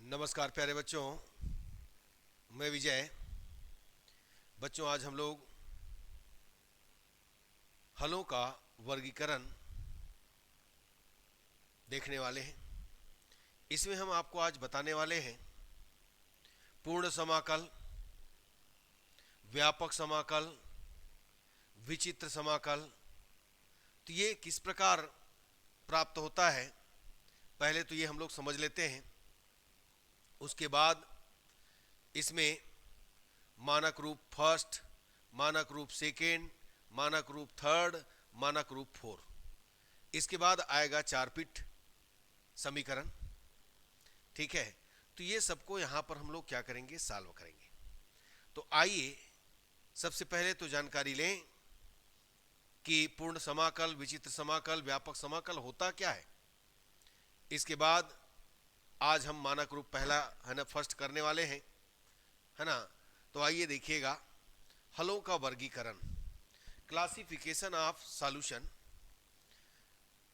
नमस्कार प्यारे बच्चों, मैं विजय। बच्चों, आज हम लोग हलों का वर्गीकरण देखने वाले हैं। इसमें हम आपको आज बताने वाले हैं पूर्ण समाकल, व्यापक समाकल, विचित्र समाकल। तो ये किस प्रकार प्राप्त होता है, पहले तो ये हम लोग समझ लेते हैं। उसके बाद इसमें मानक रूप फर्स्ट, मानक रूप सेकेंड, मानक रूप थर्ड, मानक रूप फोर, इसके बाद आएगा चार पिट समीकरण। ठीक है, तो ये सबको यहाँ पर हम लोग क्या करेंगे, सॉल्व करेंगे। तो आइए सबसे पहले तो जानकारी लें कि पूर्ण समाकल, विचित्र समाकल, व्यापक समाकल होता क्या है। इसके बाद आज हम मानक रूप पहला है ना फर्स्ट करने वाले हैं, है ना। तो आइए देखिएगा हलों का वर्गीकरण, क्लासिफिकेशन ऑफ सॉल्यूशन।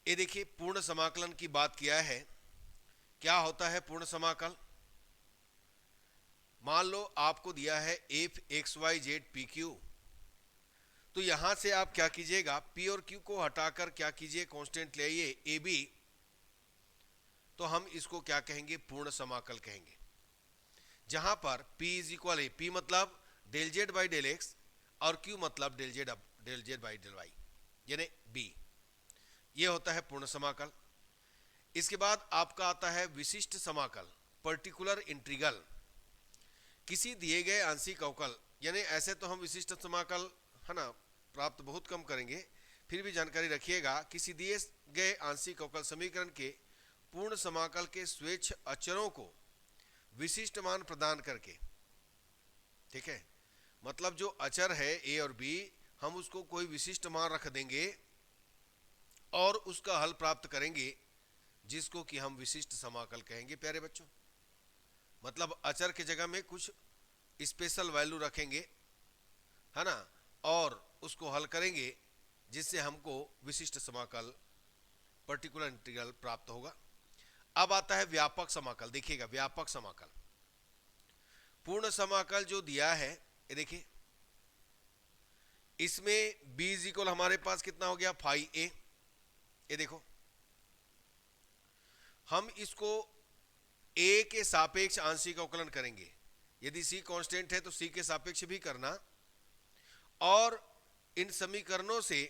ये देखिए पूर्ण समाकलन की बात किया है। क्या होता है पूर्ण समाकल? मान लो आपको दिया है f x y z p q, तो यहां से आप क्या कीजिएगा, पी और क्यू को हटाकर क्या कीजिए, कांस्टेंट ले आइए ए बी। तो हम इसको क्या कहेंगे, पूर्ण समाकल कहेंगे। जहां पर P इज इक्वल है, P मतलब del z by del x और Q मतलब del z by del y, यानी B। ये होता है पूर्ण समाकल। इसके बाद आपका आता है विशिष्ट समाकल, पर्टिकुलर इंटीग्रल। किसी दिए गए आंशिक अवकल, यानी ऐसे तो हम विशिष्ट समाकल है ना प्राप्त बहुत कम करेंगे, फिर भी जानकारी रखिएगा, किसी दिए गए आंशिक अवकल समीकरण के पूर्ण समाकल के स्वेच्छ अचरों को विशिष्ट मान प्रदान करके, ठीक है, मतलब जो अचर है ए और बी, हम उसको कोई विशिष्ट मान रख देंगे और उसका हल प्राप्त करेंगे, जिसको कि हम विशिष्ट समाकल कहेंगे। प्यारे बच्चों, मतलब अचर के जगह में कुछ स्पेशल वैल्यू रखेंगे, है ना, और उसको हल करेंगे, जिससे हमको विशिष्ट समाकल, पर्टिकुलर इंटीग्रल प्राप्त होगा। अब आता है व्यापक समाकल। देखिएगा व्यापक समाकल, पूर्ण समाकल जो दिया है, ये देखिए इसमें b इज इक्वल हमारे पास कितना हो गया, फाइव ए। ये देखो हम इसको a के सापेक्ष आंशिक अवकलन करेंगे। यदि c कांस्टेंट है तो c के सापेक्ष भी करना, और इन समीकरणों से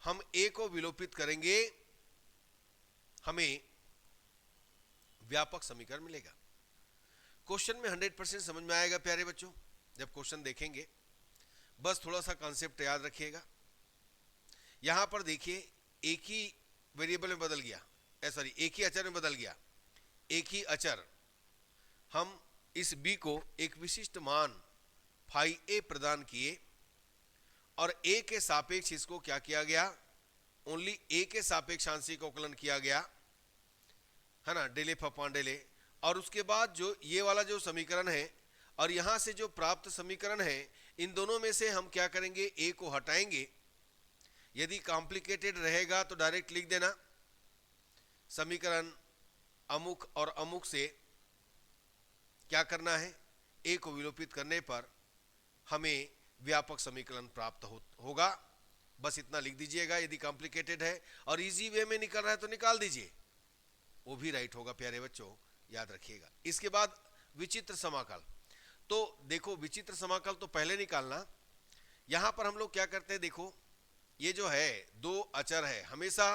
हम a को विलोपित करेंगे, हमें व्यापक समीकरण मिलेगा। क्वेश्चन में 100% समझ में आएगा प्यारे बच्चों, जब क्वेश्चन देखेंगे। बस थोड़ा सा कॉन्सेप्ट याद रखिएगा। यहां पर देखिए एक ही वेरिएबल में बदल गया, सॉरी एक ही अचर में बदल गया। एक ही अचर, हम इस b को एक विशिष्ट मान फाइव ए प्रदान किए, और a के सापेक्ष इसको क्या किया गया, ओनली a के सापेक्ष आंशिक अवकलन किया गया, है ना, del F upon del A. और उसके बाद जो ये वाला जो समीकरण है और यहां से जो प्राप्त समीकरण है, इन दोनों में से हम क्या करेंगे, a को हटाएंगे। यदि कॉम्प्लिकेटेड रहेगा तो डायरेक्ट लिख देना, समीकरण अमुक और अमुक से क्या करना है, a को विलोपित करने पर हमें व्यापक समीकरण प्राप्त होगा। बस इतना लिख दीजिएगा। यदि कॉम्प्लिकेटेड है और इजी वे में निकल रहा है तो निकाल दीजिए, वो भी राइट होगा प्यारे बच्चों, याद रखिएगा। इसके बाद विचित्र समाकल। तो देखो विचित्र समाकल तो पहले निकालना। यहां पर हम लोग क्या करते हैं, देखो ये जो है दो अचर है, हमेशा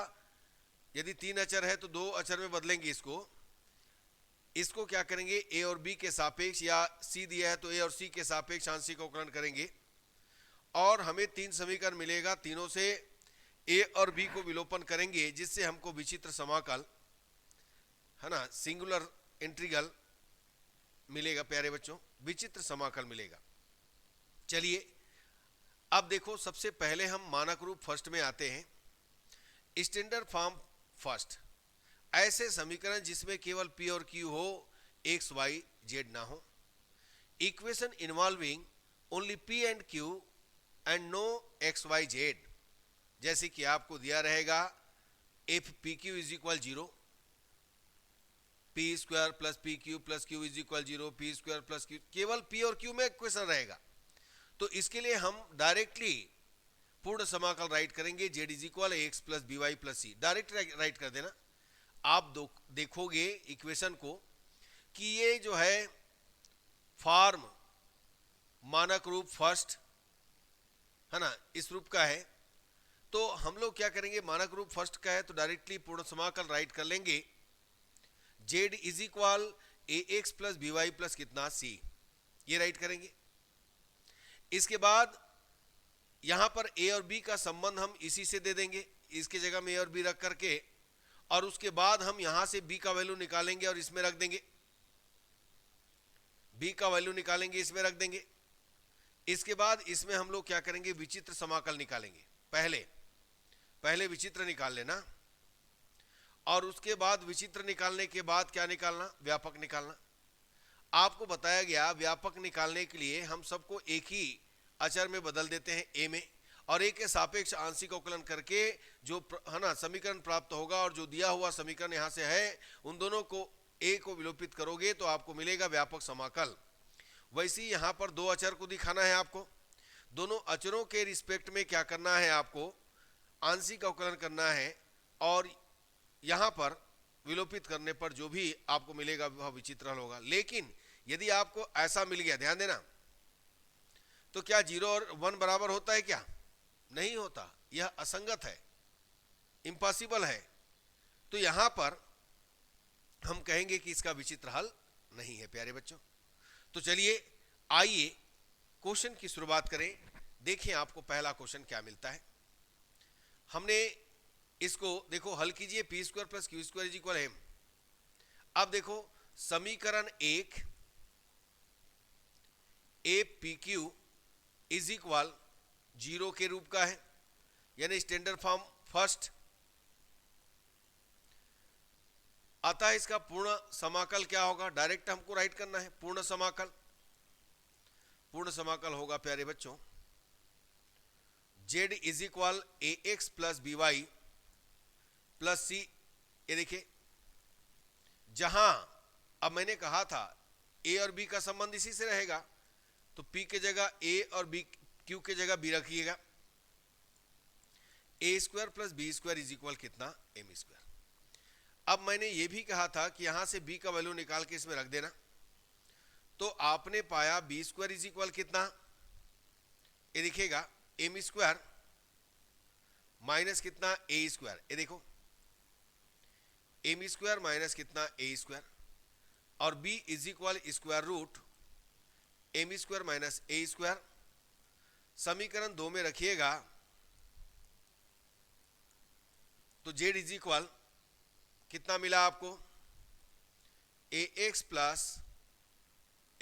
यदि तीन अचर है तो दो अचर में बदलेंगे इसको क्या करेंगे, ए और बी के सापेक्ष, या सी दिया है तो ए और सी के सापेक्ष आंशिक अवकलन करेंगे, और हमें तीन समीकरण मिलेगा। तीनों से ए और बी को विलोपन करेंगे, जिससे हमको विचित्र समाकल, है ना, सिंगुलर इंटीग्रल मिलेगा। प्यारे बच्चों, विचित्र समाकल मिलेगा। चलिए अब देखो, सबसे पहले हम मानक रूप फर्स्ट में आते हैं। स्टैंडर्ड फॉर्म फर्स्ट, ऐसे समीकरण जिसमें केवल P और Q हो, एक्स वाई जेड ना हो। Equation involving only P and Q and no x y z, जैसे कि आपको दिया रहेगा f p q is equal 0, p square plus p q plus q is equal 0, p square plus q, केवल p और q में question रहेगा। तो इसके लिए हम डायरेक्टली पूर्ण समाकल राइट करेंगे, z is equal x plus B Y plus c, direct write कर देना। आप देखोगे इक्वेशन को कि ये जो है फॉर्म मानक रूप फर्स्ट है ना, इस रूप का है। तो हम लोग क्या करेंगे, मानक रूप फर्स्ट का है तो डायरेक्टली पूर्ण समाकल राइट कर लेंगे, z is equal A x plus B Y plus कितना सी, ये राइट करेंगे। इसके बाद यहां पर ए और बी का संबंध हम इसी से दे देंगे, इसके जगह में ए और बी रख करके, और उसके बाद हम यहां से बी का वैल्यू निकालेंगे और इसमें रख देंगे, बी का वैल्यू निकालेंगे इसमें रख देंगे। इसके बाद इसमें हम लोग क्या करेंगे, विचित्र समाकल निकालेंगे। पहले विचित्र निकाल लेना, और उसके बाद विचित्र निकालने के बाद क्या निकालना, व्यापक निकालना। आपको बताया गया व्यापक निकालने के लिए हम सबको एक ही अचर में बदल देते हैं ए में, और ए के सापेक्ष आंशिक अवकलन करके जो है ना समीकरण प्राप्त होगा, और जो दिया हुआ समीकरण यहां से है उन दोनों को ए को विलोपित करोगे तो आपको मिलेगा व्यापक समाकल। वैसे ही यहां पर दो अचर को दिखाना है आपको, दोनों अचरों के रिस्पेक्ट में क्या करना है, आपको आंशिक अवकलन करना है, और यहां पर विलोपित करने पर जो भी आपको मिलेगा वह विचित्र हल होगा। लेकिन यदि आपको ऐसा मिल गया, ध्यान देना, तो क्या 0 और 1 बराबर होता है, क्या नहीं होता, यह असंगत है, इम्पॉसिबल है। तो यहां पर हम कहेंगे कि इसका विचित्र हल नहीं है प्यारे बच्चों। तो चलिए आइए क्वेश्चन की शुरुआत करें। देखें आपको पहला क्वेश्चन क्या मिलता है। हमने इसको देखो हल कीजिए, p square plus q square is equal m. अब देखो समीकरण 1 a p q is equal 0 के रूप का है, यानी स्टैंडर्ड फॉर्म फर्स्ट। अतः इसका पूर्ण समाकल क्या होगा, डायरेक्ट हमको राइट करना है पूर्ण समाकल। पूर्ण समाकल होगा प्यारे बच्चों Z is equal A x plus B Y plus C. ये देखिए, जहां अब मैंने कहा था ए और बी का संबंध इसी से रहेगा, तो पी के जगह ए और बी, क्यू के जगह बी रखिएगा। A square plus B square is equal कितना, एम स्क्वायर। अब मैंने ये भी कहा था कि यहां से b का वैल्यू निकाल के इसमें रख देना, तो आपने पाया बी स्क्वायर इज इक्वल कितना, ये दिखेगा एम स्क्वायर माइनस कितना ए स्क्वायर। ये देखो एम स्क्वायर माइनस कितना ए स्क्वायर, और b is equal square root M square minus A square. समीकरण 2 में रखिएगा तो z इज इक्वल कितना मिला आपको, A x plus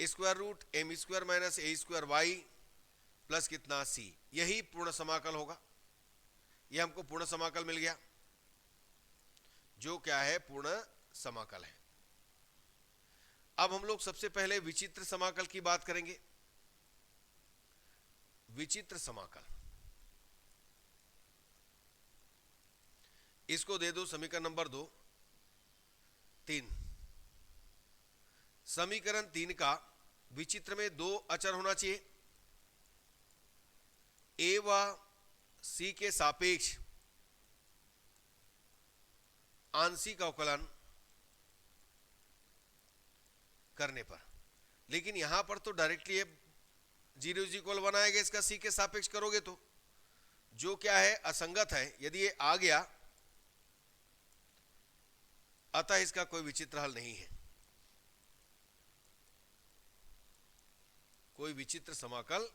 square root M square minus A square Y plus कितना सी। यही पूर्ण समाकल होगा, यह हमको पूर्ण समाकल मिल गया, जो क्या है पूर्ण समाकल है। अब हम लोग सबसे पहले विचित्र समाकल की बात करेंगे। विचित्र समाकल, इसको दे दो समीकरण नंबर 2 3। समीकरण 3 का विचित्र में 2 अचर होना चाहिए, ए व सी के सापेक्ष आंशिक अवकलन करने पर। लेकिन यहां पर तो डायरेक्टली 0 इज इक्वल 1 आएगा, इसका सी के सापेक्ष करोगे तो जो क्या है असंगत है। यदि ये आ गया अतः इसका कोई विचित्र हल नहीं है, कोई विचित्र समाकल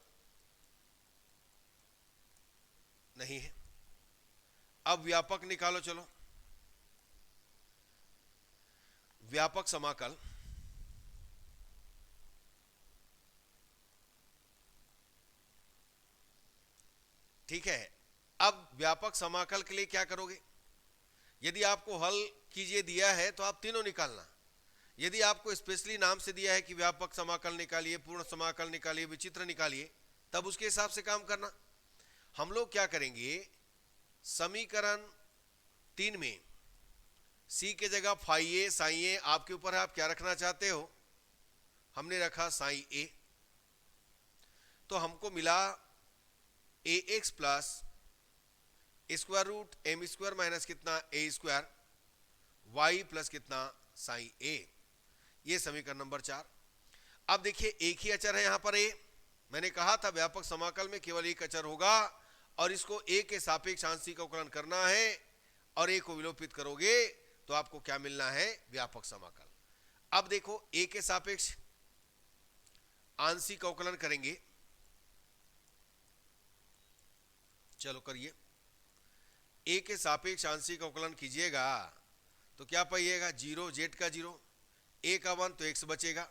नहीं है। अब व्यापक निकालो, चलो व्यापक समाकल। ठीक है, अब व्यापक समाकल के लिए क्या करोगे, यदि आपको हल कीजिए दिया है तो आप तीनों निकालना। यदि आपको स्पेशली नाम से दिया है कि व्यापक समाकल निकालिए, पूर्ण समाकल निकालिए, विचित्र निकालिए, तब उसके हिसाब से काम करना। हम लोग क्या करेंगे, समीकरण 3 में सी के जगह फाई ए साई ए, आपके ऊपर है आप क्या रखना चाहते हो। हमने रखा साई ए, तो हमको मिला A x plus square root M square minus कितना ए स्क्वायर वाई प्लस कितना साई ए। ये समीकरण नंबर 4। अब देखिए एक ही अचर है यहां पर ए, मैंने कहा था व्यापक समाकल में केवल एक अचर होगा और इसको ए के सापेक्ष आंशिक अवकलन करना है और ए को विलोपित करोगे तो आपको क्या मिलना है, व्यापक समाकल। अब देखो ए के सापेक्ष आंशिक अवकलन करेंगे, चलो करिए। ए के सापेक्ष आंशिक अवकलन कीजिएगा तो क्या पाइएगा, 0 जेड का 0, ए का 1 तो x बचेगा,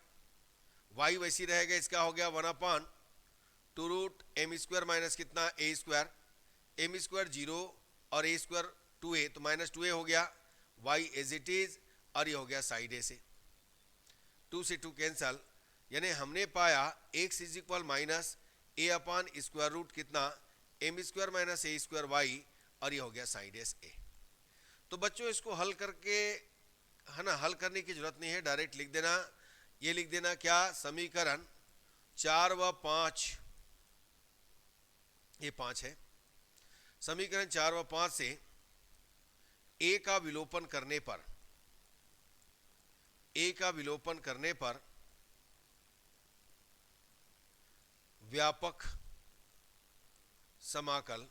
y वैसी रहेगा, इसका हो गया 1/2 रूट एम स्क्वायर माइनस कितना ए स्क्वायर, एम स्क्वायर 0 और ए स्क्वायर 2a तो -2a हो गया, y एज इट इज, और ये हो गया साइड ए से 2 से 2 कैंसल, यानी हमने पाया x is equal minus a upon square root कितना एम स्क्वायर माइनस ए स्क्वायर वाई, और ये हो गया साइड एस ए। तो बच्चों इसको हल करके, है ना, हल करने की जरूरत नहीं है, डायरेक्ट लिख देना। ये लिख देना क्या, समीकरण 4 व 5, ये 5 है, समीकरण 4 व 5 से ए का विलोपन करने पर, ए का विलोपन करने पर व्यापक समाकल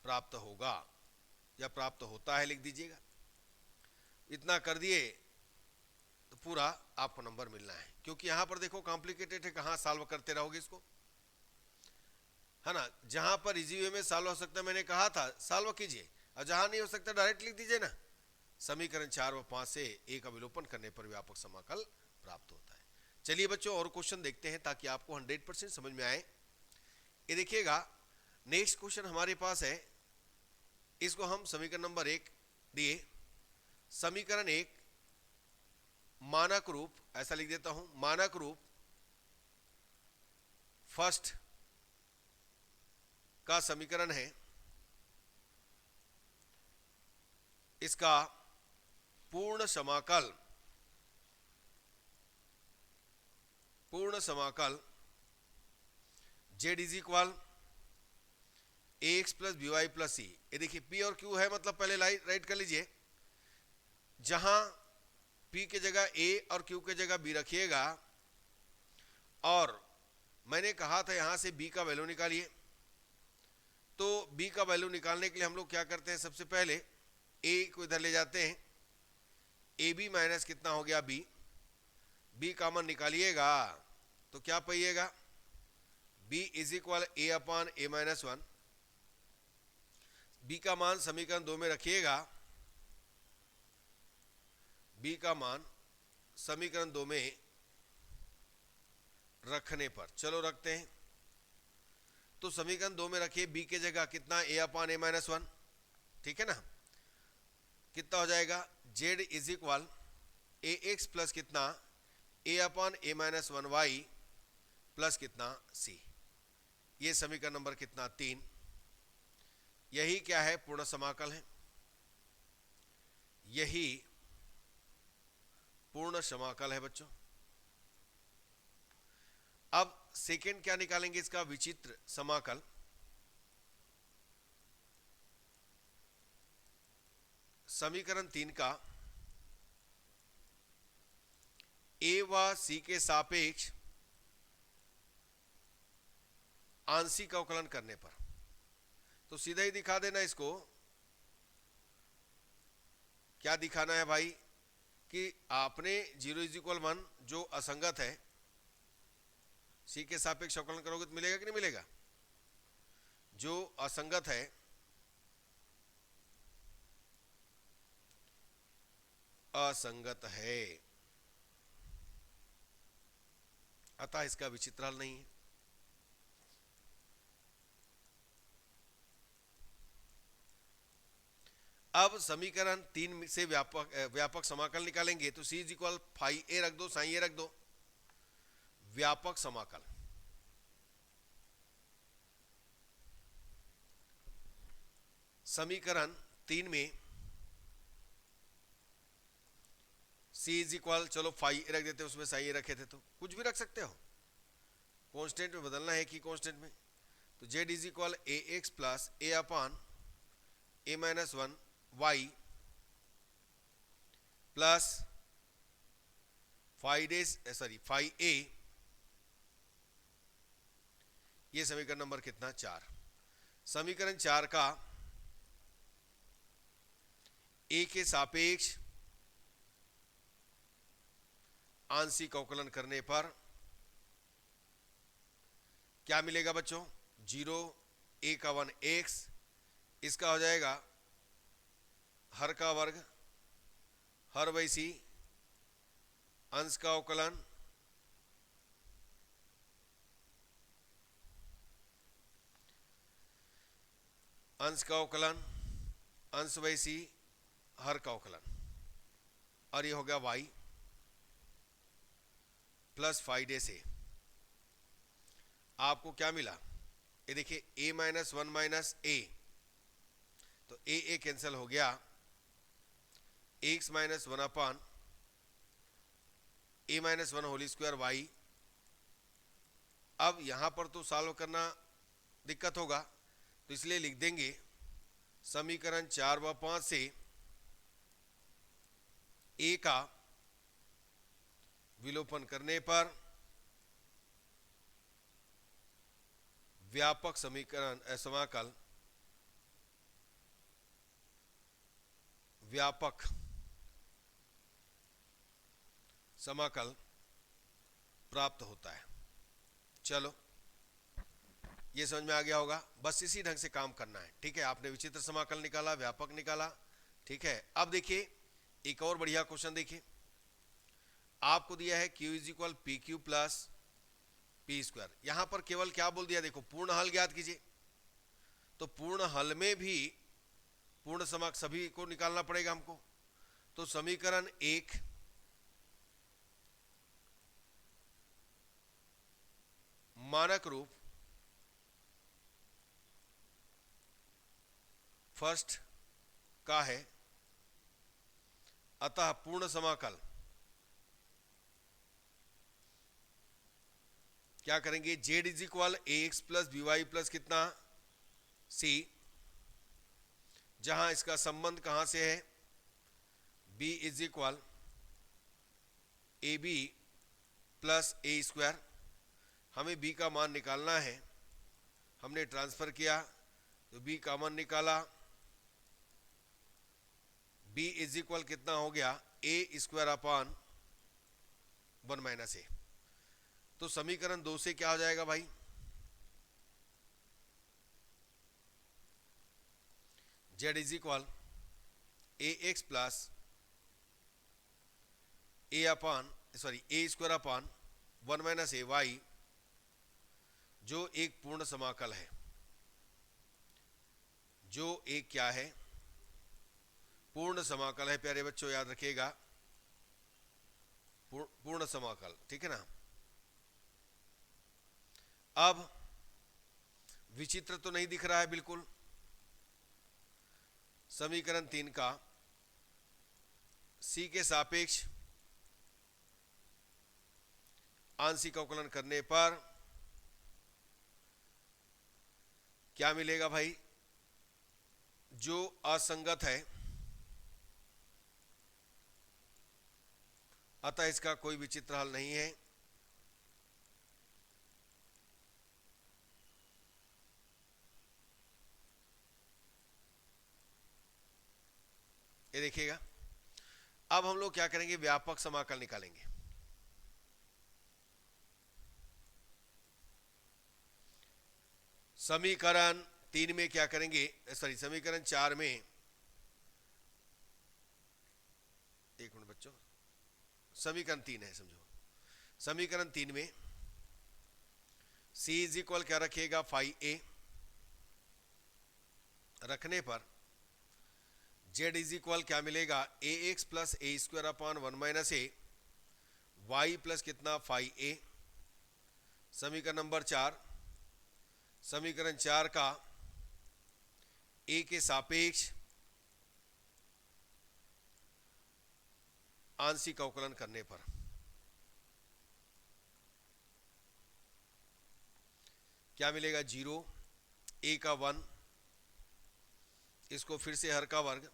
प्राप्त होगा या प्राप्त होता है, लिख दीजिएगा। इतना कर दिए तो पूरा आपको नंबर मिलना है, क्योंकि यहां पर देखो कॉम्प्लिकेटेड है, कहां सॉल्व करते रहोगे इसको, है ना। जहां पर इजी वे में सॉल्व हो सकता है मैंने कहा था सॉल्व कीजिए, और जहां नहीं हो सकता डायरेक्ट लिख दीजिए ना। समीकरण 4 व 5 से ए का विलोपन करने पर व्यापक समाकल प्राप्त होता है। चलिए बच्चों और क्वेश्चन देखते हैं ताकि आपको 100% समझ में आए। ये देखिएगा नेक्स्ट क्वेश्चन हमारे पास है, इसको हम समीकरण नंबर 1 दिए, समीकरण 1 मानक रूप, ऐसा लिख देता हूं, मानक रूप फर्स्ट का समीकरण है, इसका पूर्ण समाकल, पूर्ण समाकल z is equal A x plus B Y plus C. ये देखिए p और q है, मतलब पहले राइट कर लीजिए, जहां p के जगह a और q के जगह b रखिएगा, और मैंने कहा था यहां से b का वैल्यू निकालिए। तो b का वैल्यू निकालने के लिए हम लोग क्या करते हैं, सबसे पहले a को इधर ले जाते हैं, ए बी माइनस कितना हो गया b, b कॉमन निकालिएगा तो क्या पाइएगा, b is equal A upon a minus 1। b का मान समीकरण 2 में रखिएगा, b का मान समीकरण 2 में रखने पर, चलो रखते हैं, तो समीकरण 2 में रखिए b के जगह कितना a अपान ए माइनस 1, ठीक है ना। कितना हो जाएगा, z is equal A x plus कितना a upon a minus 1 y plus कितना c। ये समीकरण नंबर कितना 3, यही क्या है, पूर्ण समाकल है, यही पूर्ण समाकल है बच्चों। अब सेकेंड क्या निकालेंगे, इसका विचित्र समाकल। समीकरण 3 का ए व सी के सापेक्ष आंशिक अवकलन करने पर, तो सीधा ही दिखा देना इसको। क्या दिखाना है भाई, कि आपने 0 इज इक्वल 1 जो असंगत है, सी के सापेक्ष अवकलन करोगे तो मिलेगा कि नहीं मिलेगा, जो असंगत है असंगत है, अतः इसका विचित्र हल नहीं है। अब समीकरण 3 से व्यापक समाकल निकालेंगे, तो सी इज इक्वल फाई ए रख दो, साई ए रख दो, व्यापक समाकल। समीकरण 3 में सी इज इक्वल, चलो फाइव रख देते, उसमें साई रखे थे तो कुछ भी रख सकते हो, कांस्टेंट में बदलना है कि कांस्टेंट में। तो Z is equal A x plus A upon A minus one Y plus five A, ये समीकरण नंबर कितना 4। समीकरण 4 का ए के सापेक्ष आंशिक अवकलन करने पर क्या मिलेगा बच्चों, 0 ए का 1 एक्स, इसका हो जाएगा हर का वर्ग हर वैसी अंश का अवकलन अंश का अवकलन अंश वैसी हर का अवकलन, और ये हो गया y प्लस फाइव डे से आपको क्या मिला, ये देखिए a माइनस वन माइनस ए, तो ए कैंसिल हो गया, X minus one upon A minus one whole square Y. अब यहां पर तो सॉल्व करना दिक्कत होगा, तो इसलिए लिख देंगे समीकरण 4 व 5 से ए का विलोपन करने पर व्यापक समीकरण समाकल व्यापक समाकल प्राप्त होता है। चलो ये समझ में आ गया होगा, बस इसी ढंग से काम करना है, ठीक है। आपने विचित्र समाकल निकाला, व्यापक निकाला, ठीक है। अब देखिए एक और बढ़िया क्वेश्चन देखिए, आपको दिया है q is equal P q plus P square. यहां पर केवल क्या बोल दिया, देखो पूर्ण हल ज्ञात कीजिए, तो पूर्ण हल में भी पूर्ण समाक सभी को निकालना पड़ेगा हमको। तो समीकरण 1 मानक रूप फर्स्ट का है, अतः पूर्ण समाकल क्या करेंगे, z is equal A x plus B Y plus कितना सी, जहां इसका संबंध कहां से है, b is equal a b plus a square. हमें b का मान निकालना है, हमने ट्रांसफर किया तो b कॉमन निकाला, b इज इक्वल कितना हो गया, ए स्क्वायर अपॉन 1 माइनस ए। तो समीकरण 2 से क्या हो जाएगा भाई, z is equal A x plus a square upon 1 minus a y, जो एक पूर्ण समाकल है, जो एक क्या है, पूर्ण समाकल है। प्यारे बच्चों याद रखिएगा, पूर्ण समाकल, ठीक है ना। अब विचित्र तो नहीं दिख रहा है बिल्कुल। समीकरण 3 का c के सापेक्ष आंशिक अवकलन करने पर क्या मिलेगा भाई, जो असंगत है, अतः इसका कोई विचित्र हल नहीं है। ये देखिएगा, अब हम लोग क्या करेंगे, व्यापक समाकल निकालेंगे। समीकरण 3 में क्या करेंगे, समीकरण 4 में, एक मिनट बच्चों, समीकरण 3 है समझो, समीकरण 3 में c इज इक्वल क्या रखिएगा, 5a रखने पर z इज इक्वल क्या मिलेगा, ए x plus a square upon 1 minus a Y plus कितना 5a। समीकरण नंबर 4, समीकरण 4 का a के सापेक्ष आंशिक अवकलन करने पर। क्या मिलेगा? 0, a का 1, इसको फिर से हर का वर्ग,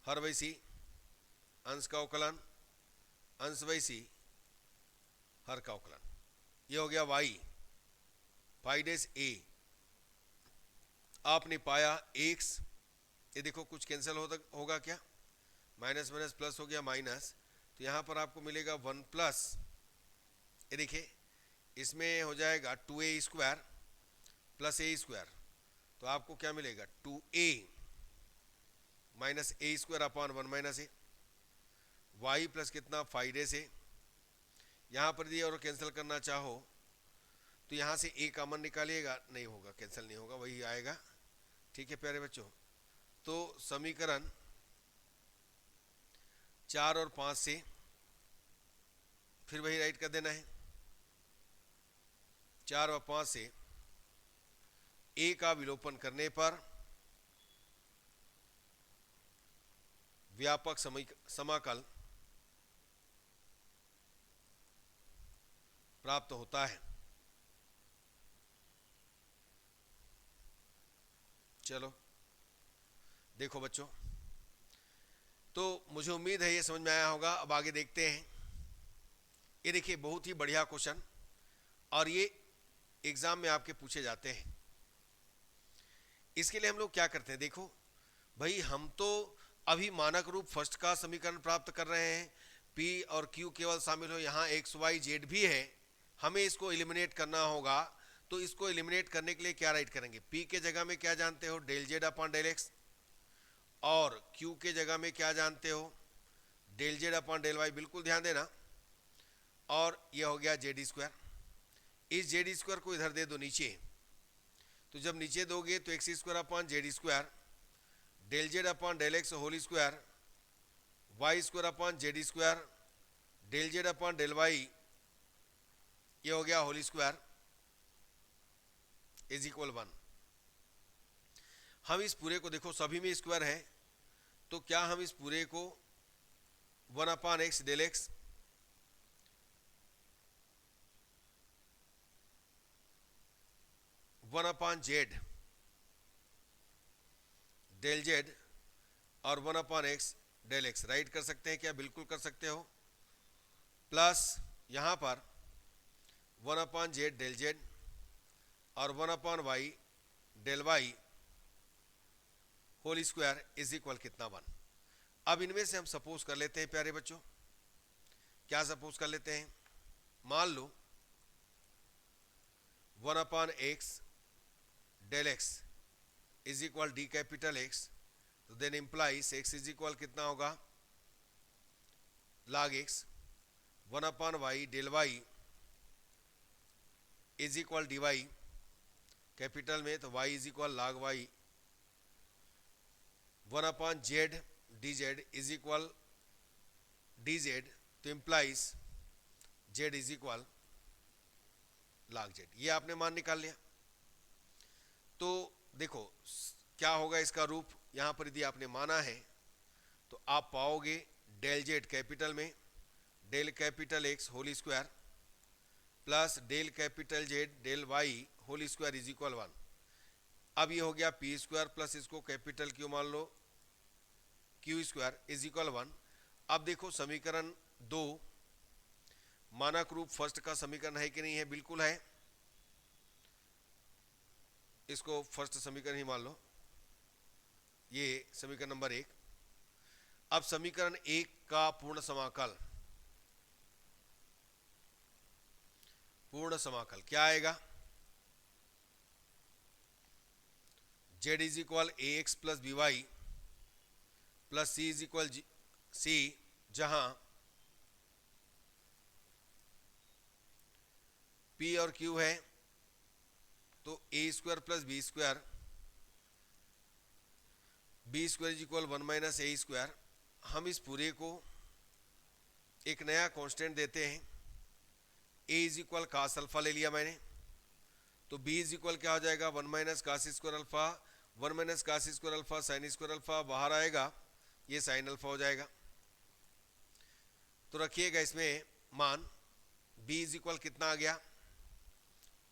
हर बाई सी, अंश का अवकलन, अंश बाई सी, हर का अवकलन। ये हो गया y, पाई डेस a। आपने पाया x, ये देखो कुछ कैंसिल होगा क्या? माइनस माइनस प्लस हो गया माइनस, तो यहाँ पर आपको मिलेगा 1 प्लस, ये देखिए इसमें हो जाएगा 2a² प्लस a², तो आपको क्या मिलेगा? 2a minus a² upon 1 minus a, y plus कितना? 5 a। यहाँ पर दिए और कैंसिल करना चाहो तो यहाँ से a कॉमन निकालिएगा, नहीं होगा, कैंसिल नहीं होगा, वही आएगा। ठीक है प्यारे बच्चों, तो समीकरण 4 और 5 से फिर वही राइट कर देना है। 4 और 5 से a का विलोपन करने पर व्यापक समाकल प्राप्त होता है। चलो देखो बच्चों, तो मुझे उम्मीद है ये समझ में आया होगा। अब आगे देखते हैं। ये देखिए बहुत ही बढ़िया क्वेश्चन, और ये एग्जाम में आपके पूछे जाते हैं। इसके लिए हम लोग क्या करते हैं, देखो भाई, हम तो अभी मानक रूप फर्स्ट का समीकरण प्राप्त कर रहे हैं। P और Q केवल शामिल हो, यहाँ x y z भी है, हमें इसको एलिमिनेट करना होगा। तो इसको एलिमिनेट करने के लिए क्या राइट करेंगे? P के जगह में क्या जानते हो? Del z upon del x, और Q के जगह में क्या जानते हो? Del z upon del y, बिल्कुल ध्यान देना। और यह हो गया z²। इस z² को इधर दे दो नीचे, तो जब नीचे दोगे तो x² upon z², del z upon del x whole square, y² upon z², del z upon del y, ये हो गया होल स्क्वायर, इज इक्वल 1। हम इस पूरे को देखो, सभी में स्क्वायर है, तो क्या हम इस पूरे को 1 upon x del x, one upon z del z और 1 upon x del x write कर सकते हैं क्या? बिल्कुल कर सकते हो। प्लस यहाँ पर 1 अपॉन जेड डेल जेड और 1 upon Y del y whole square is equal कितना? 1। अब इनमें से हम सपोज कर लेते हैं प्यारे बच्चों, क्या सपोज कर लेते हैं? मान लो 1 upon x del X is equal D capital X, तो then implies X is equal कितना होगा? log X. 1 upon Y del Y is equal D Y, capital में तो y is equal log Y. 1 upon Z D Z is equal D Z, तो implies Z is equal log Z. ये आपने मान निकाल लिया। तो देखो क्या होगा इसका रूप, यहां पर यदि आपने माना है तो आप पाओगे डेल जेड कैपिटल में del capital x whole square plus del capital z del y whole square is equal 1। अब ये हो गया p² प्लस इसको कैपिटल क्यू मान लो q² इज इक्वल 1। अब देखो समीकरण 2 मानक रूप फर्स्ट का समीकरण है कि नहीं है? बिल्कुल है, इसको फर्स्ट समीकरण ही मान लो, ये समीकरण नंबर 1। अब समीकरण 1 का पूर्ण समाकल क्या आएगा? z is equal A x plus B Y plus c is equal c, जहां p और q है तो a² plus b², b² is equal 1 minus a²। हम इस पूरे को एक नया कांस्टेंट देते हैं, a is equal cos alpha ले लिया मैंने, तो b इज इक्वल क्या हो जाएगा? 1 minus cos square alpha, 1 minus cos square alpha sine square alpha, बाहर आएगा ये साइन अल्फा हो जाएगा। तो रखिएगा इसमें मान b इज इक्वल कितना आ गया,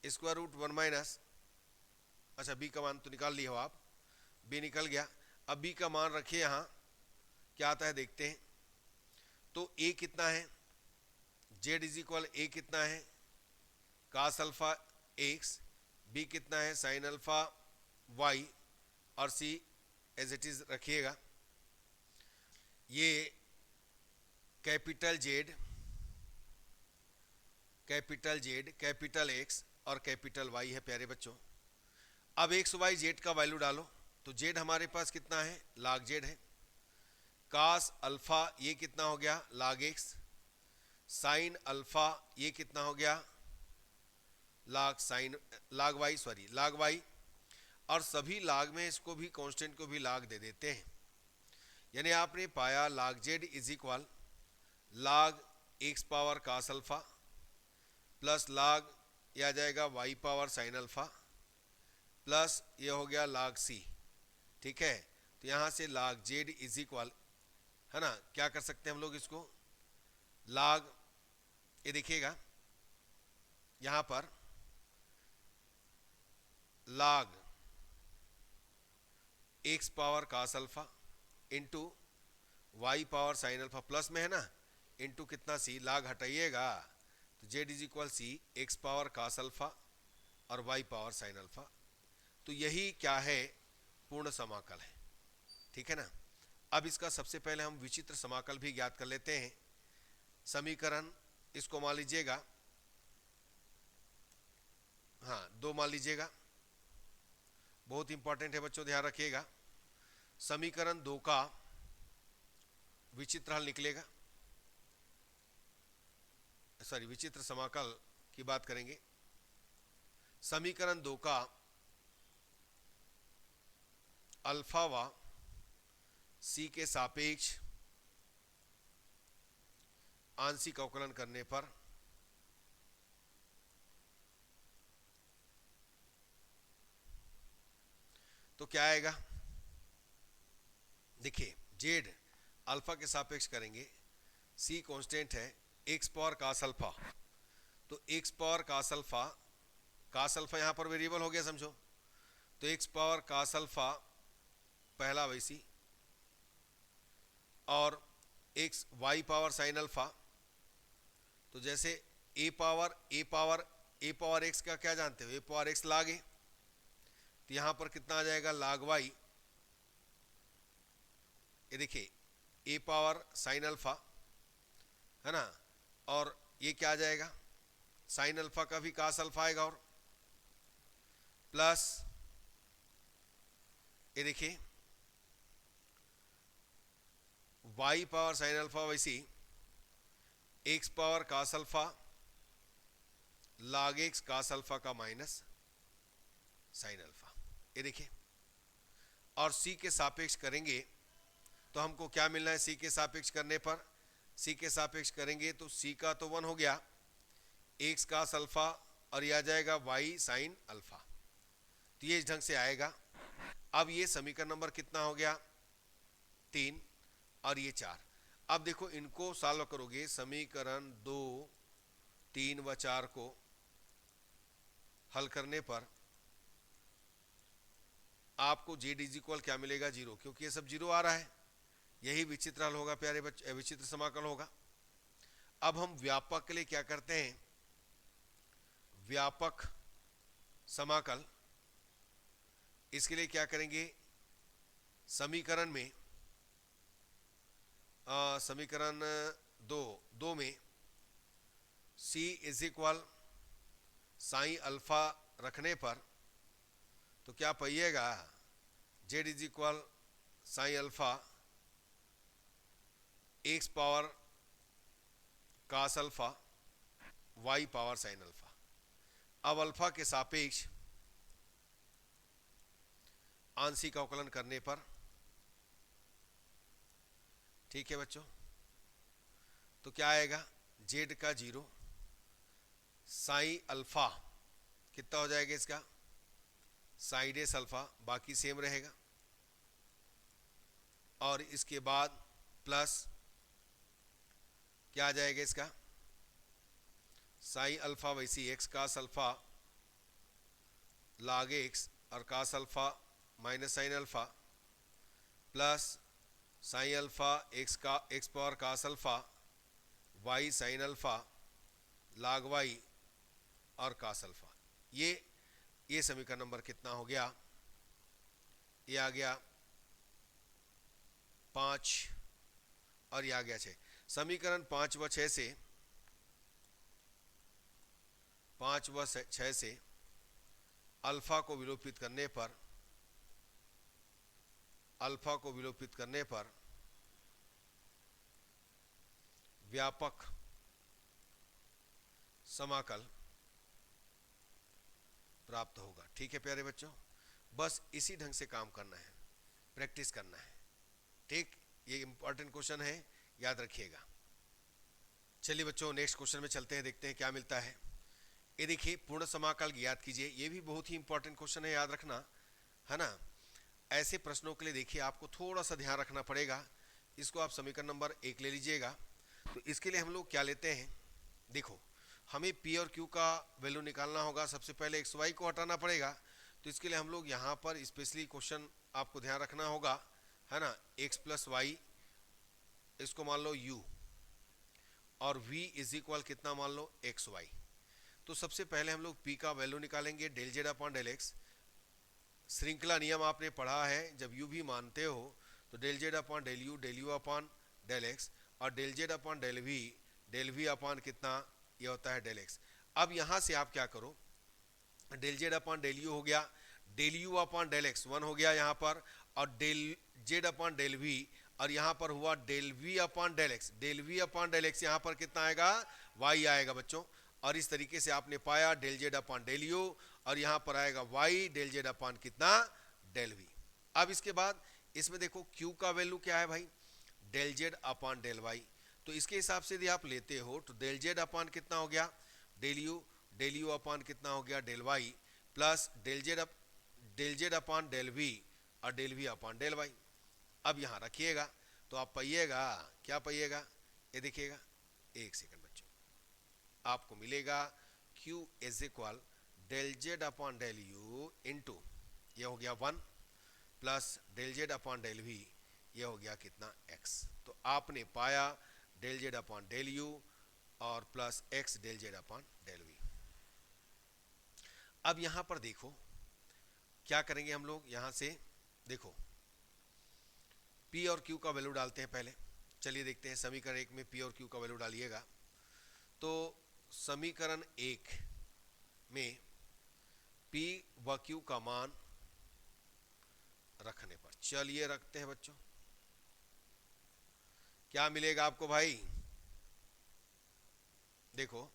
स्क्वायर रूट 1 माइनस, अच्छा b का मान तो निकाल लिया हो आप, b निकल गया। अब b का मान रखिए यहाँ, क्या आता है देखते हैं। तो a कितना है, z इज इक्वल a कितना है कास अल्फा x, b कितना है साइन अल्फा y, और c एज इट इज रखिएगा। ये कैपिटल Z, कैपिटल X और कैपिटल Y है प्यारे बच्चों। अब एक्स वाई जेड का वैल्यू डालो, तो जेड हमारे पास कितना है, लाग जेड है। कास अल्फा ये कितना हो गया, लाग एक्स। साइन अल्फा ये कितना हो गया, लाग वाई। और सभी लाग में इसको भी कांस्टेंट को भी लाग दे देते हैं। यानी आपने पाया log z is equal log x power cos alpha plus log ये आ जाएगा y power sine alpha plus ये हो गया लाग सी। ठीक है, तो यहाँ से लाग जेड इज इक्वल है ना, क्या कर सकते हैं हम लोग इसको, लाग ये देखिएगा यहाँ पर log x power cos alpha into y power sine alpha plus में है ना, इंटू कितना सी, लाग हटाइएगा तो Z is equal c x power cos alpha और वाई पावर साइन अल्फा। तो यही क्या है, पूर्ण समाकल है। ठीक है ना। अब इसका सबसे पहले हम विचित्र समाकल भी ज्ञात कर लेते हैं। समीकरण इसको मान लीजिएगा, हाँ 2 मान लीजिएगा, बहुत इंपॉर्टेंट है बच्चों, ध्यान रखिएगा। समीकरण 2 का विचित्र हल निकलेगा, सॉरी विचित्र समाकल की बात करेंगे। समीकरण 2 का अल्फा व सी के सापेक्ष आंशिक अवकलन करने पर तो क्या आएगा, देखिए जेड अल्फा के सापेक्ष करेंगे, सी कांस्टेंट है, एक्स पावर कास अल्फा, तो एक्स पावर कास अल्फा यहां पर वेरिएबल हो गया समझो, तो एक्स पावर कास अल्फा पहला वैसी, और x y power sine alpha, तो जैसे ए पावर एक्स का क्या जानते हो, ए पावर एक्स लाग ए, तो यहां पर कितना आ जाएगा लाग वाई, ये देखिए ए पावर साइन अल्फा है ना, और ये क्या आ जाएगा साइन अल्फा का भी कास अल्फा आएगा, और प्लस ये देखिए वाई पावर साइन अल्फा वैसी एक्स पावर कास अल्फा लाग एक्स कास अल्फा का माइनस साइन अल्फा, ये देखिए। और सी के सापेक्ष करेंगे तो हमको क्या मिलना है, सी के सापेक्ष करने पर, सी के सापेक्ष करेंगे तो सी का तो 1 हो गया, एक्स कास अल्फा और यह आ जाएगा वाई साइन अल्फा, तो ये इस ढंग से आएगा। अब ये समीकरण नंबर कितना हो गया 3 और ये 4। अब देखो इनको सॉल्व करोगे, समीकरण 2, 3 व 4 को हल करने पर आपको जेड इज इक्वल क्या मिलेगा 0, क्योंकि ये सब 0 आ रहा है। यही विचित्र हल होगा प्यारे बच्चे, विचित्र समाकल होगा। अब हम व्यापक के लिए क्या करते हैं, व्यापक समाकल, इसके लिए क्या करेंगे, समीकरण में समीकरण 2 में c is equal sine alpha रखने पर तो क्या पाइएगा, z is equal sine alpha x power cos alpha y power sine alpha. अब अल्फा के सापेक्ष आंशिक अवकलन करने पर, ठीक है बच्चों, तो क्या आएगा, जेड का 0 साइन अल्फा कितना हो जाएगा इसका, साइन एस अल्फा, बाकी सेम रहेगा, और इसके बाद प्लस क्या आ जाएगा इसका, साइन अल्फा वैसी X cos alpha log x और cos alpha minus sine alpha plus sine alpha X का X power cos alpha Y sine alpha log y और कास अल्फा। ये समीकरण नंबर कितना हो गया, ये आ गया 5 और ये आ गया 6। समीकरण 5 व 6 से 5 व 6 से अल्फा को विलोपित करने पर व्यापक समाकल प्राप्त होगा। ठीक है प्यारे बच्चों, बस इसी ढंग से काम करना है, प्रैक्टिस करना है। ठीक, ये इंपॉर्टेंट क्वेश्चन है, याद रखिएगा। चलिए बच्चों नेक्स्ट क्वेश्चन में चलते हैं, देखते हैं क्या मिलता है। ये देखिए पूर्ण समाकल याद कीजिए, ये भी बहुत ही इंपॉर्टेंट क्वेश्चन है, याद रखना है ना। ऐसे प्रश्नों के लिए देखिए आपको थोड़ा सा ध्यान रखना पड़ेगा। इसको आप समीकरण नंबर 1 ले लीजिएगा। तो इसके लिए हम लोग क्या लेते हैं, देखो हमें P और Q का वैल्यू निकालना होगा। सबसे पहले एक्स वाई को हटाना पड़ेगा। तो इसके लिए हम लोग यहाँ पर स्पेशली क्वेश्चन आपको ध्यान रखना होगा, है ना। x प्लस वाई, इसको मान लो u, और v इज इक्वल कितना मान लो एक्स वाई। तो सबसे पहले हम लोग P का वैल्यू निकालेंगे, del Z upon del x. श्रृंखला नियम आपने पढ़ा है, जब u भी मानते हो तो del Z upon del you upon del x, और del Z upon del we upon कितना, ये होता है डेल एक्स। अब यहाँ से आप क्या करो, del Z upon del u हो गया, del you upon del x 1 हो गया यहाँ पर, और del Z upon del we, और यहाँ पर हुआ del we upon del x. Del we upon del x यहाँ पर कितना आएगा, वाई आएगा बच्चों। और इस तरीके से आपने पाया del Z upon del you, और यहाँ पर आएगा वाई डेल जेड अपॉन कितना, डेल वी। अब इसके बाद इसमें देखो Q का वैल्यू क्या है भाई, del Z upon del y. तो इसके हिसाब से यदि आप लेते हो तो डेल जेड अपॉन कितना हो गया, डेल यू अपॉन कितना हो गया, del Y, plus del Z upon del we, और del we upon del Y. अब यहाँ रखिएगा तो आप पाइएगा, क्या पाइएगा, ये देखिएगा, एक सेकंड बच्चों, आपको मिलेगा Q is equal del Z upon del U into, ये हो गया 1, plus del Z upon del V, ये हो गया कितना, x। तो आपने पाया del Z upon del you और plus x del Z upon del we. अब यहां पर देखो क्या करेंगे हम लोग, यहां से देखो P और Q का वैल्यू डालते हैं पहले। चलिए देखते हैं समीकरण 1 में P और Q का वैल्यू डालिएगा। तो समीकरण 1 में P व Q का मान रखने पर, चलिए रखते हैं बच्चों, क्या मिलेगा आपको भाई, देखो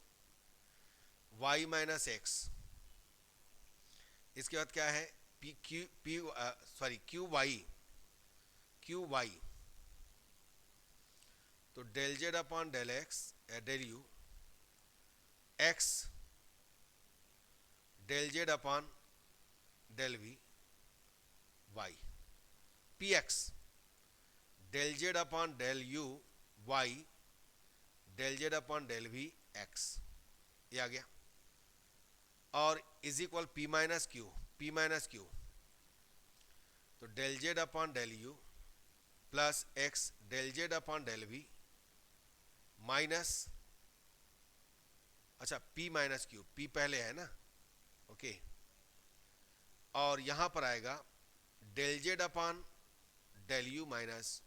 y माइनस एक्स, इसके बाद क्या है क्यू वाई, तो del Z upon del x del U, X del Z upon del V Y, P X del Z upon del U Y del Z upon del V X, ये आ गया। और is equal P minus Q, तो del Z upon del U plus X del Z upon del V minus, अच्छा P minus Q, P पहले है ना, okay. और यहां पर आएगा del Z upon del u minus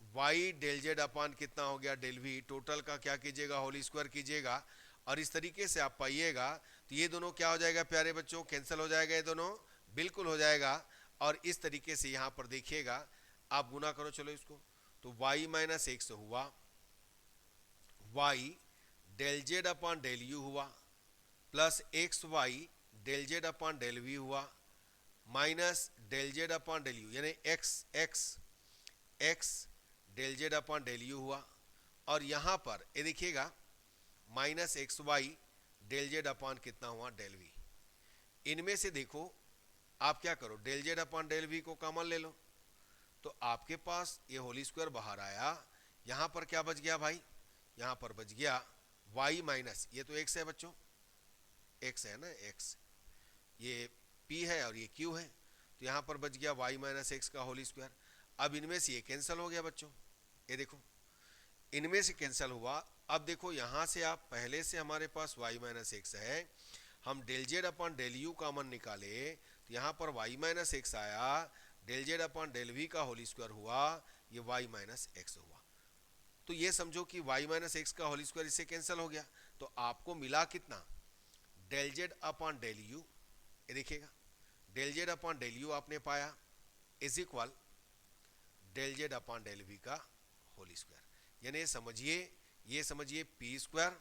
y del Z upon कितना हो गया, डेल वी। टोटल का क्या कीजिएगा, होल स्क्वायर कीजिएगा, और इस तरीके से आप पाइएगा। तो ये दोनों क्या हो जाएगा प्यारे बच्चों, कैंसिल हो जाएगा, ये दोनों बिल्कुल हो जाएगा। और इस तरीके से यहां पर देखिएगा, आप गुना करो चलो इसको, तो y माइनस एक्स हुआ, y del Z upon del U हुआ, plus X Y del Z upon del V हुआ, minus del Z upon del U, यानी X del Z upon del U हुआ। और यहां पर ये देखिएगा minus X Y del Z upon कितना हुआ, डेल वी। इनमें से देखो आप क्या करो, del Z upon del v को कॉमन ले लो, तो आपके पास ये होल स्क्वायर बाहर आया, यहां पर क्या बच गया भाई, यहां पर बच गया y माइनस, ये तो x है बच्चों, x है ना, x, ये p है और ये q है, तो यहां पर बच गया y माइनस एक्स का होल स्क्वायर। अब इनमें से ये कैंसिल हो गया बच्चों, ये देखो इनमें से कैंसिल हुआ। अब देखो यहां से आप पहले से हमारे पास y माइनस एक्स है, हम del Z upon del u common निकाले तो यहाँ पर y माइनस एक्स आया, del Z upon del v का होल स्क्वायर हुआ, ये y माइनस एक्स हुआ। तो ये समझो कि y माइनस एक्स का होल स्क्वायर इससे कैंसिल हो गया, तो आपको मिला कितना, del Z upon del u, ये देखिएगा del Z upon del u आपने पाया is equal del Z upon del v का होल स्क्वायर, यानी ये समझिए पी स्क्वायर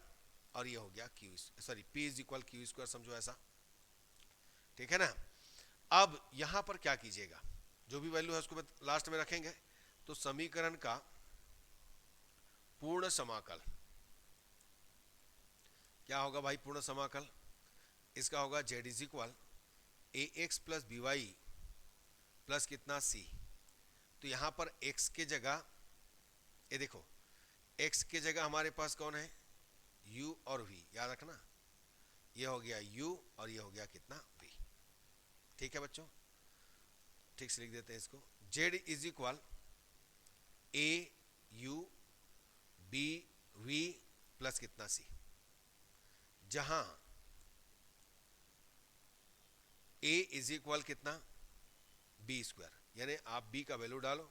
और ये हो गया q, sorry p is equal q square, समझो ऐसा, ठीक है ना। अब यहां पर क्या कीजिएगा, जो भी वैल्यू है उसको लास्ट में रखेंगे, तो समीकरण का पूर्ण समाकल क्या होगा भाई, पूर्ण समाकल इसका होगा z is equal A x plus B Y plus कितना सी। तो यहां पर x के जगह, ये देखो x के जगह हमारे पास कौन है, u और v, याद रखना ये हो गया u और ये हो गया कितना v, ठीक है बच्चों, ठीक से लिख देते हैं इसको, z इज इक्वल a u b v plus कितना c, जहां a इज इक्वल कितना b स्क्वायर, यानी आप b का वैल्यू डालो,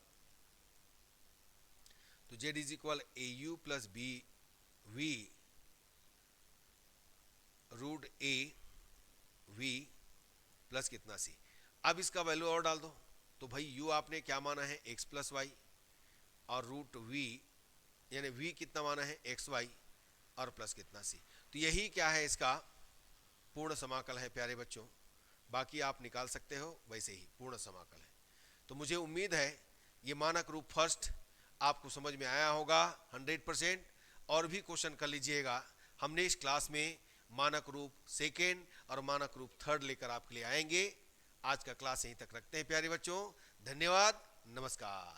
तो z is equal a u plus b v root a v plus कितना सी। अब इसका वैल्यू और डाल दो, तो भाई u आपने क्या माना है x प्लस वाई, और रूट v यानी v कितना माना है एक्स वाई और प्लस कितना सी। तो यही क्या है, इसका पूर्ण समाकल है प्यारे बच्चों, बाकी आप निकाल सकते हो, वैसे ही पूर्ण समाकल है। तो मुझे उम्मीद है ये मानक रूप फर्स्ट आपको समझ में आया होगा 100%, और भी क्वेश्चन कर लीजिएगा। हमने इस क्लास में मानक रूप सेकेंड और मानक रूप थर्ड लेकर आपके लिए आएंगे। आज का क्लास यहीं तक रखते हैं प्यारे बच्चों, धन्यवाद, नमस्कार।